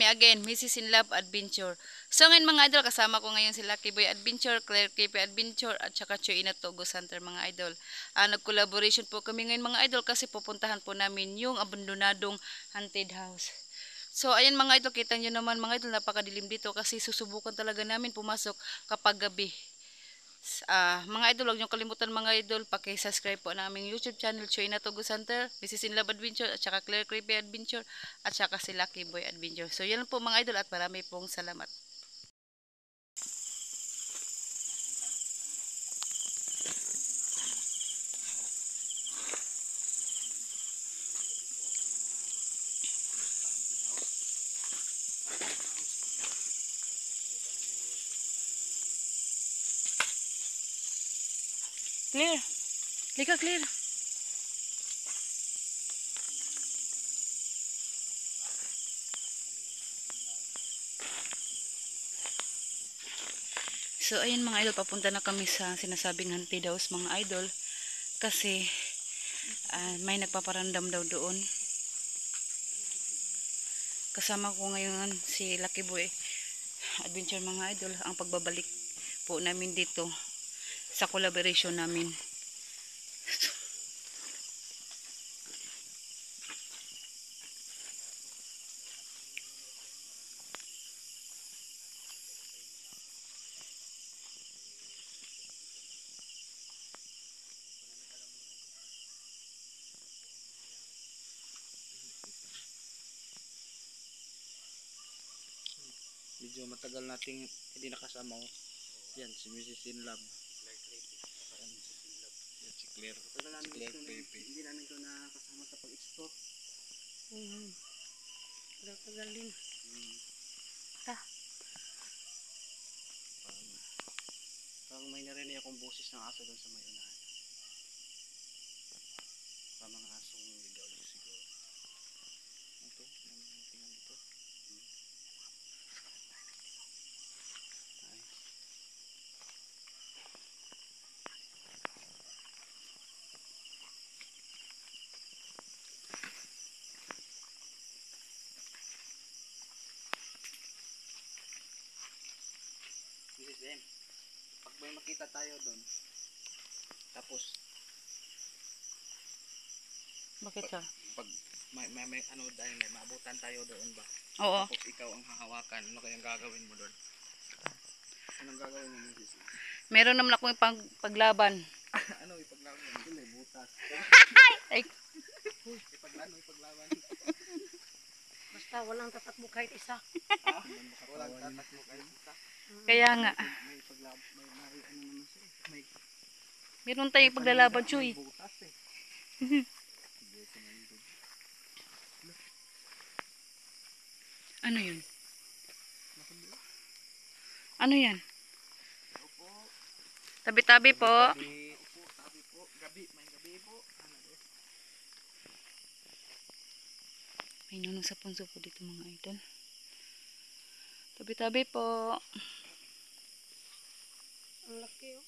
again, Mrs. In Love Adventure. So ngayon mga idol, kasama ko ngayon si Lucky Boy Adventure, Claire KP Adventure, at saka Choy Inato Ghost Hunter mga idol. Nag-collaboration po kami ngayon mga idol kasi pupuntahan po namin yung abandonadong haunted house. So ayan mga idol, kita nyo naman mga idol, napakadilim dito kasi susubukan talaga namin pumasok kapag gabi. Mga idol, huwag niyong kalimutan mga idol, paki-subscribe po ng aming YouTube channel, Choy Inato Ghost Hunter, Mrs. In Love Adventure, at saka Claire Creepy Adventure, at saka si Lucky Boy Adventure. So yan po mga idol, at marami pong salamat. Clear. Lika, clear. So, ayan mga idol, papunta na kami sa sinasabing haunted house mga idol. Kasi, may nagpaparandam daw doon. Kasama ko ngayon si Lucky Boy Adventure mga idol. Ang pagbabalik po namin dito sa collaboration namin. Medyo matagal nating hindi nakasama ko. Yan, si Mrs. In Love. Yan, si Claire. Si Claire Pepe. Hindi namin ito nakasama sa pag-explore. Tagal din. Parang may narinig akong boses ng aso doon sa may unahan. Parang mga asong ligaw siguro. Ito, may mga tingnan dito. Ay. Mrs. M, pag may makita tayo doon, tapos Bakit siya? pag may ano dahil may maabutan tayo doon ba? Oo. Tapos ikaw ang hahawakan, ano kayang gagawin mo doon? Anong gagawin mo, Mrs. M? Meron naman akong paglaban. Ano ipaglaban mo? Hindi, may butas. Ay, Ipaglaban. Basta walang tatakbo kahit isa. Walang tatakbo kahit isa. kaya nga. May ipaglaban, may ano naman siya. May Meron tayong paglalaban, Choy. may butas eh. Ano yun? Ano yan? Opo. Tabi-tabi po. Opo, tabi po. Gabi, may gabi po. Ano doon? May nunong sa punso po dito mga idol. Tabi-tabi po. Ang laki oh.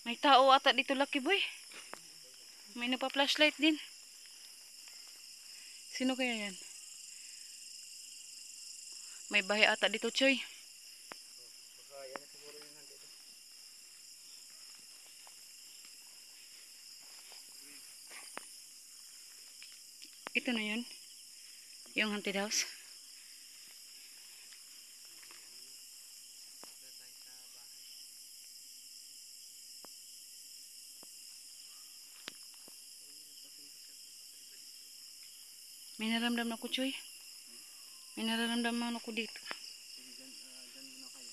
May tao ata dito, Lucky Boy. May nagpa-flashlight din. Sino kaya yan? May bahay ata dito, Choy. Baka yan siguro yun nandito. Ito na yun. Yung haunted house. May naramdaman ako, Choy. May nararamdaman ako dito. Sige, dyan muna kayo.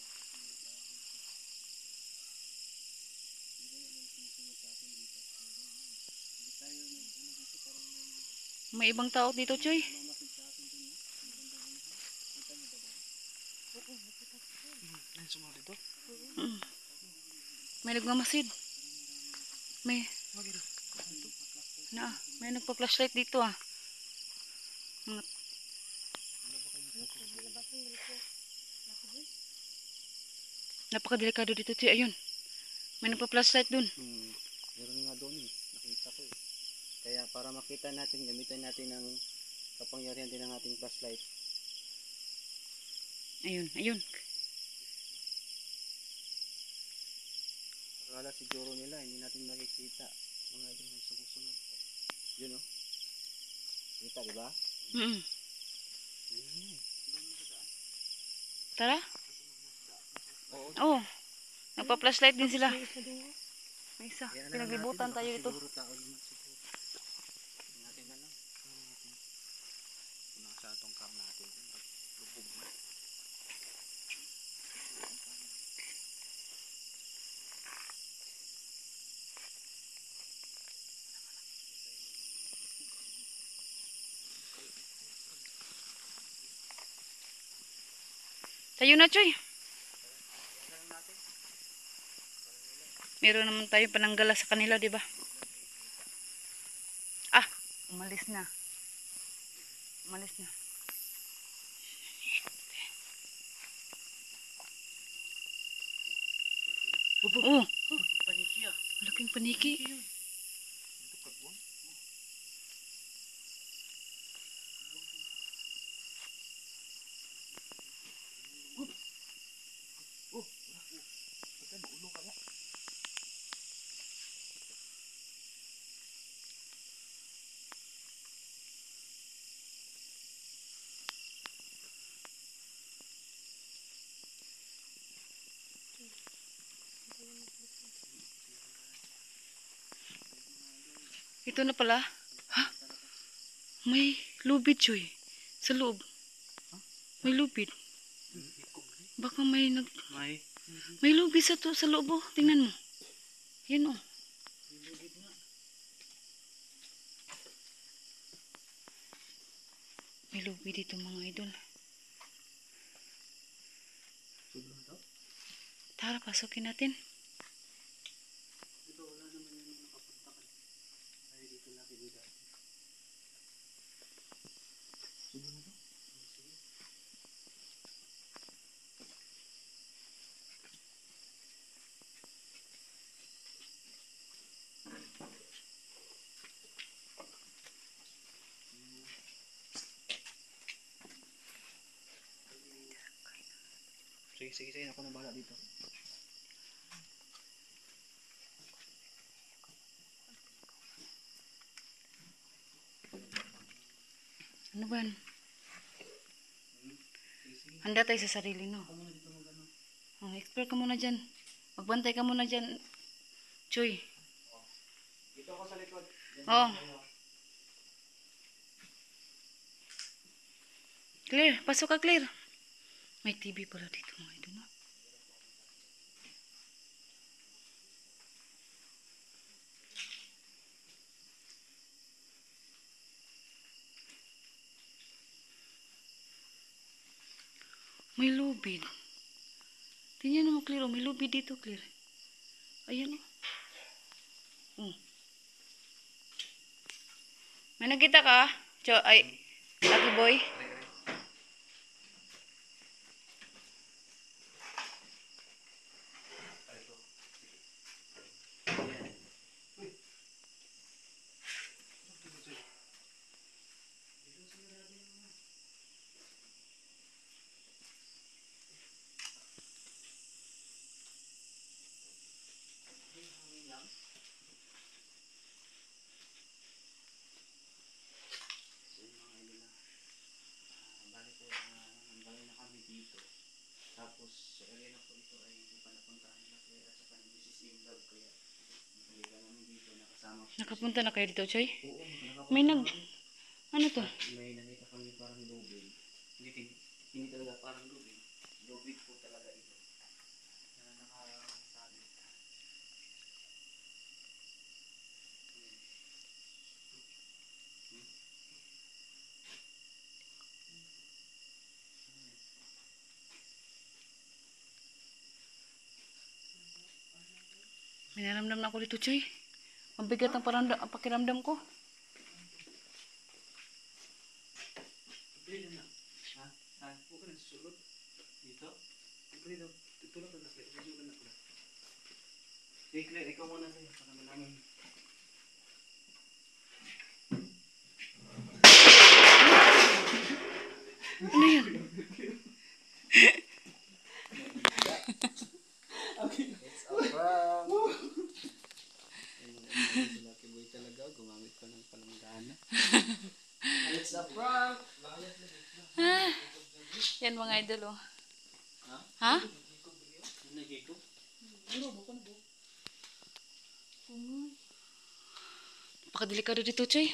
Hindi tayo dito parang May ibang tao dito, Choy. mamasig sa atin dun. Kita niyo ba ba? Ayun, sumunod dito. May nagmamasid. May nagpa-flashlight dito ah. Mga napakadelikado dito, Choy. Ayun. May nagpa-flashlight dun. Meron nga doon eh. Nakita ko eh. Kaya para makita natin, gamitin natin ang kapangyarihan din ng ating flashlight. Ayun, ayun. Akala siguro nila, hindi natin makikita. Mga idol may sumusunod. Yun oh. Kita, di ba? Mm. Yun. Tara. Oo. Oo. Nagpa-flashlight din sila. May isa doon. May isa. Kaya na lang Pinaglibutan natin, tayo baka dito. siguro tao naman siguro. Hindi natin alam. Ano natin? Kung nasa atong cam natin, lubog na. Tayo na, Choy. Meron naman tayo pananggala sa kanila, di ba? Ah, umalis na. Umalis na. Oh, Paniki ah. malaking paniki. Ito kagwang. Oh, patay maulo ka na. Ito na pala. Ha? May lubid, Choy. Sa loob. May lubid. Baka may May. may lubid sa loob, oh. Tingnan mo. Yan, oh. May lubid dito, mga idol. Sobrang daw. Tara, pasukin natin. Dito wala naman yung nakapunta ka. Ay dito lagi dito. Sobrang daw. Sige. Sige, ako na bahala dito. Ano ba? Handa tayo sa sarili, no? Explore ka muna dyan. Magbantay ka muna dyan. Choy. Dito ako sa likod. Oh. Clear. Pasok ka, Clear. May TV pala dito, mga idol, no? May lubid. Tingnan mo, Clear. Oh, may lubid dito, Clear. Ayan, oh. May nakita ka? Ay, Lucky Boy. Bali na kami dito. Tapos sa area na po ito ay hindi pa napuntahan nila kaya at saka ni Mrs. Imlab kaya nabalikan namin dito nakasama ko. Nakapunta na kayo dito, Choy? Oo, May nakapunta kami. Ano to? At may nakita kami parang lubid. Hindi talaga parang lubid. Lubid po talaga ito. Na nakasabi. May naramdam na ako dito, Choy. Mabigat ang pakiramdam ko. sulod. Dito. Dito. Tutulak ka na, Claire. Video ka na, Claire. Sige, Claire, ikaw muna sa'yo para malaman. Ano yan? It's a prank. Si Lucky Boy talaga, gumamit pa ng palanggana. It's a prank. Yan mga idol oh. Ha? Ha? Nagiko? Napakadelikado dito, Choy.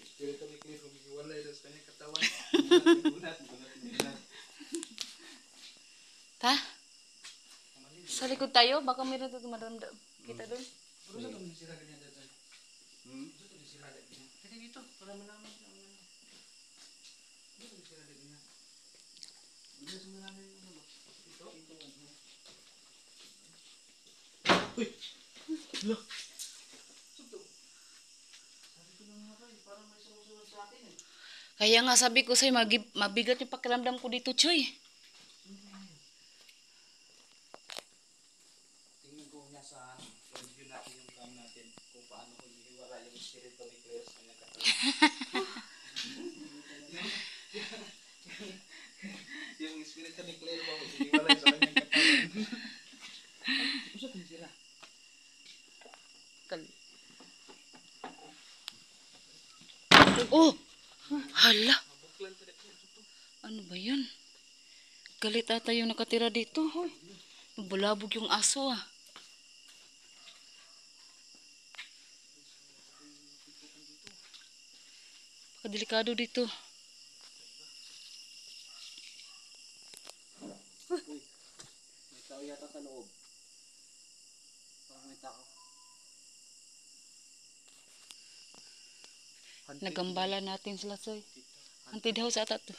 Espiritu ni Claire, kung iwalay sa kanyang katawan. Gulat. Ta? Sa likod tayo, baka meron tayo maramdam. Kita doon. Pero saan kami sila ganyan dyan? Saan kami sila ganyan? Kaya dito, para malaman siya ang ano. Saan kami sila ganyan? Hindi sa malaman yung ano ba? Ito? Ito ano? Uy! Hala! Sabi ko lang nga kayo, parang may sumusunod sa atin eh. Kaya nga sabi ko sa'yo, mabigat yung pakiramdam ko dito, Choy. Tingnan ko niya sa review natin yung cam natin kung paano ko hihiwala yung espiritu ni Claire sa kanyang katawan. Yung espiritu ni Claire ba hihiwala sa kanyang katawan? Usap niya sila. Oh! Hala! Ano ba yan? Galit ata yung nakatira dito. Hoy. Bulabog yung aso ah. Pakadelikado dito. Uy, may tao yata sa loob. Parang may tao. Nagambala natin sila, Soy. Haunted house ata to.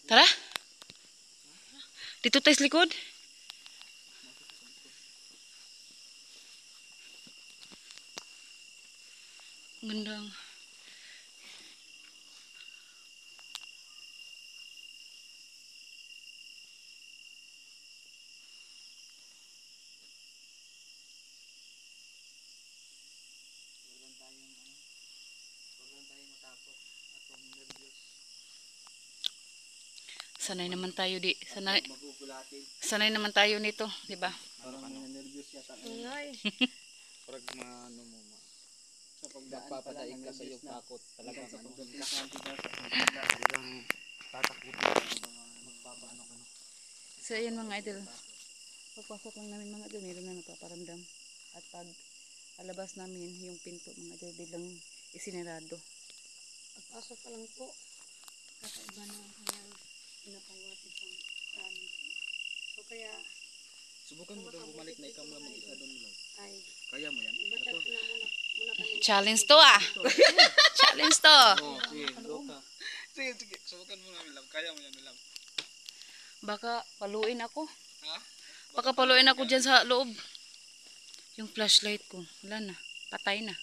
Tara! Dito tayo sa likod. Gandang. Huwag lang tayong matakot at huwag nervyos. Sanay naman tayo di. Magugulatin. Sanay naman tayo nito, di ba? Parang mga nervyos yata. Ngay. Parang ano mo ma. Sa pagdaan magpapadaig ka sa iyong takot. Talagang sa pagdating sa talagang tatakutin ka mga magpapaano ka na. So, ayan mga idol. Pagpasok lang namin mga idol, meron na nagpaparamdam. At pag alabas namin, yung pinto mga idol, bilang isinarado. Pagpasok pa lang po. Kakaiba na ang kanyang pinapawati sa amin. So kaya Subukan mo daw bumalik na ikaw lang mag-isa doon lang. ay Kaya mo yan? ibachat Ito. ko na muna kami. Challenge to ah! Challenge to! Oo, sige. Go ka. Sige. Subukan mo namin lang. Kaya mo yan, Milam. Baka paluin ako. Ha? Baka paluin ako dyan sa loob. Yung flashlight ko, wala na. Patay na.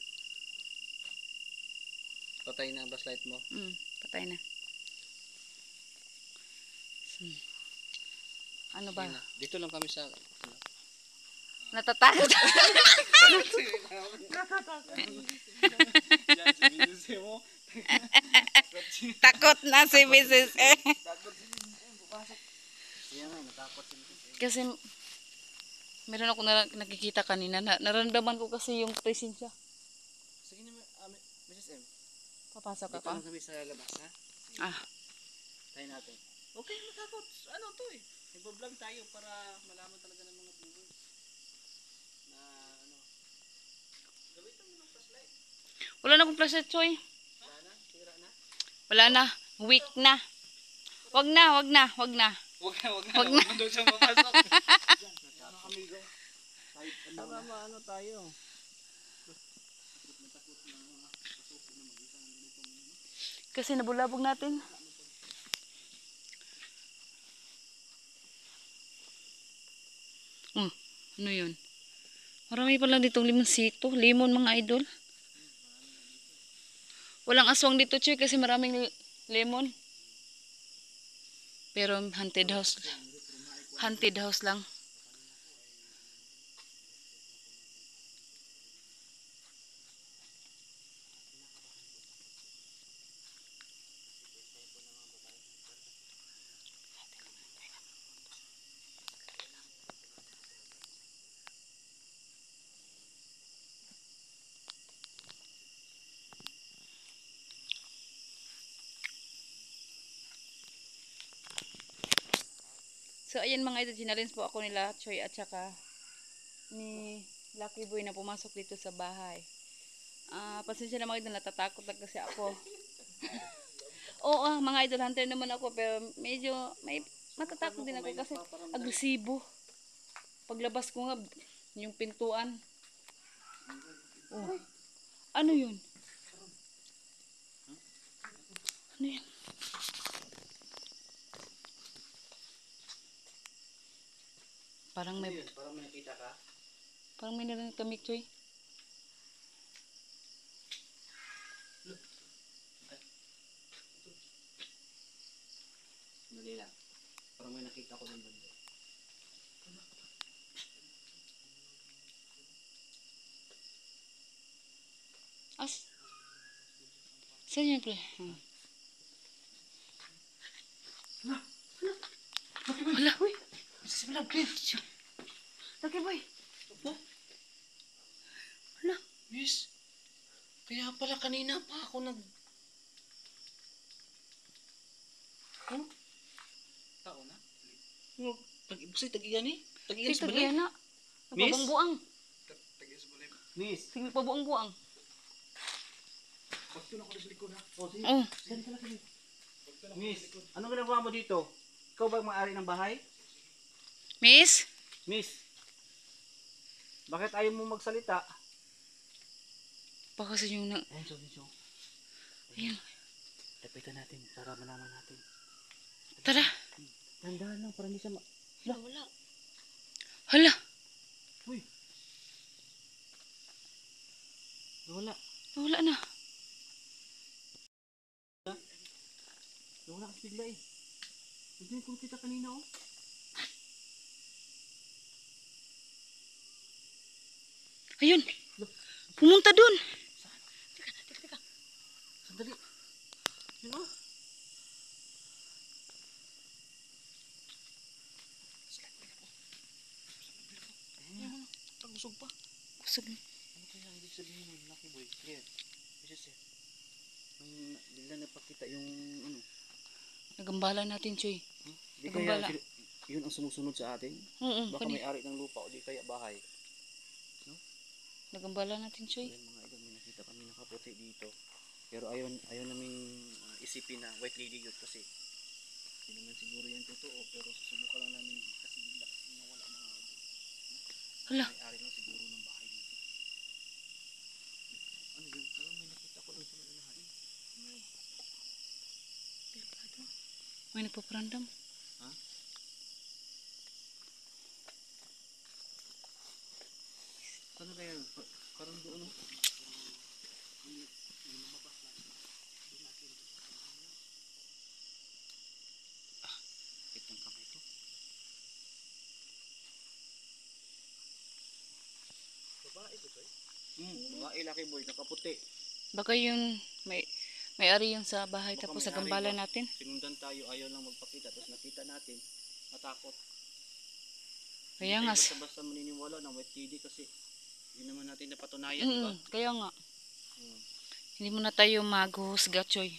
Patay na ang flashlight mo. Patay na. Ano ba? Dito lang kami sa... Natatakot. Yan, si Binusi mo. Takot na si Mrs. Takot si Binusi. Bupasok. Yan nga, natakot si Binusi. Kasi meron ako nakikita kanina. Naramdaman ko kasi yung presensya. Sige naman, Mrs. M. Papasok Dito ako. lang kami sa labas, ha? Ah, Tayo natin. Okay, matakot. Ano to eh? Nagbablog tayo para malaman talaga ng mga viewers na ano. Gamitan mo ng flashlight. wala na akong flashlight, Choy. Wala na? Tira na? Wala na. Weak na. Wag na. Huwag na. Wag na. Huwag na doon siya mapasok. Ano kami go? Kahit ano na. Ano tayo? Kasi nabulabog natin. Ano yun? Marami pala ditong limonsito. Limon mga idol. Walang aswang dito, Choy, kasi maraming Lemon. Pero haunted house. Haunted house lang. So, ayan mga idol, sinalins po ako nila, Choy, at saka ni Lucky Boy na pumasok dito sa bahay. Pasensya na mga idol, natatakot lang kasi ako. Oo, mga idol, hunter naman ako, pero medyo, may matatakot din ako kasi agresibo. Paglabas ko nga, yung pintuan. Oh, ano yun? Ano yun? Parang may, Parang may nakita ka? parang may narinig kami, Choy. Dali lang. Parang may nakita ko ng banda. Saan yun, pre? Wala. Uy. Sa malam, please. Lucky Boy. Oh, Wala. yes. Kaya pala kanina pa ako nag... Oh? Tao na? Oh, tag-ibusay, tag-iyan eh. Tag-iyan sa Kita balay. kaya na. Miss? Nagpabuang-buang. Tag-iyan sa balay. Miss. Sige, pabuang-buang. Pagtun ako sa likod ha. Oh, sige. Oh. Saan ka lang? Miss, anong ginagawa mo dito? Ikaw ba ang may-ari ng bahay? Miss? Miss, bakit ayaw mo magsalita? Baka sa yung na... Ayun, so. Ayun. Lapitan natin para malaman natin. Tara. Tandaan lang para hindi siya Wala. Hala. Uy. Wala. Wala na. Wala kasi bigla eh. Hindi ko kita kanina oh. Ayun. Pumunta dun. Sandali. Yun oh. Ayun. Pag-usog pa. Kusog. Ano kaya ang ibig sabihin ng Lucky Boy? Clear. Kasi may bigla napakita yung ano. Nagambala natin, Choy. Di Nagambala. kaya yun ang sumusunod sa atin? Oo, Baka may-ari ng lupa o di kaya bahay. Nagambala natin, Choy. Ayan mga idol, may nakita kami nakaputi dito. Pero ayaw namin isipin na white lady yun kasi hindi naman siguro yan totoo. Pero susubukan lang namin kasi bigla nawala mga idol. Hala. May-ari lang siguro ng bahay dito. Ano yun? Parang may nakita ko lang sa may unahan. May nagpaparandam. Ha? Saan kaya yun? Parang doon oh. Itong kamay ito. Babae ito to eh? Babae Lucky Boy, nakaputi. Baka yung may-ari yung sa bahay Baka tapos may-ari nagambala ba? natin. Sinundan tayo, ayaw lang magpakita. Tapos nakita natin, natakot. Kaya Hindi nga. tayo basta-basta maniniwala ng white lady kasi yun naman natin napatunayan, di ba? Kaya nga. Hmm. Hindi muna tayo maghuhusga, Choy.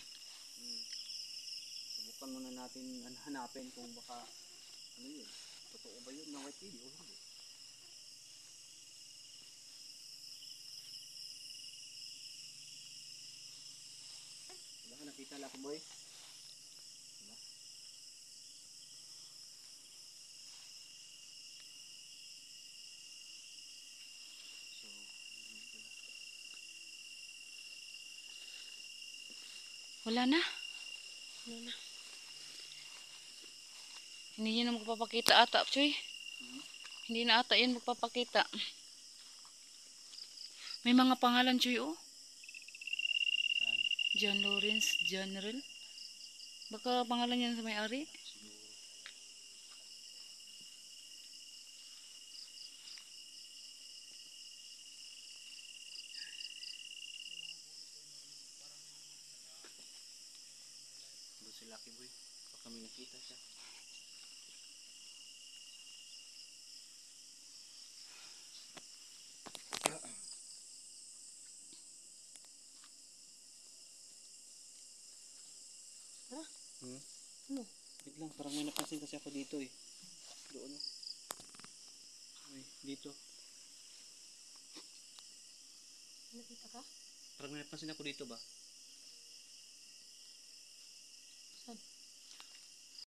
Subukan muna natin hanapin kung baka ano yun, totoo ba yun na white lady o hindi. Wala ka nakita, Lucky Boy? Wala. So, hindi pala. Wala na. Wala. Hindi yun na magpapakita ata, Choy. Hindi na ata yun magpapakita. May mga pangalan, Choy, oh. Saan? John Lawrence General. Baka pangalan yan sa may-ari? Siguro. Doon si Lucky Boy. Baka may nakita siya. Ha? Hmm? Ano? Wait lang, parang may napansin kasi ako dito eh. Doon oh. Ay, dito. Nakita ka? Parang may napansin ako dito ba?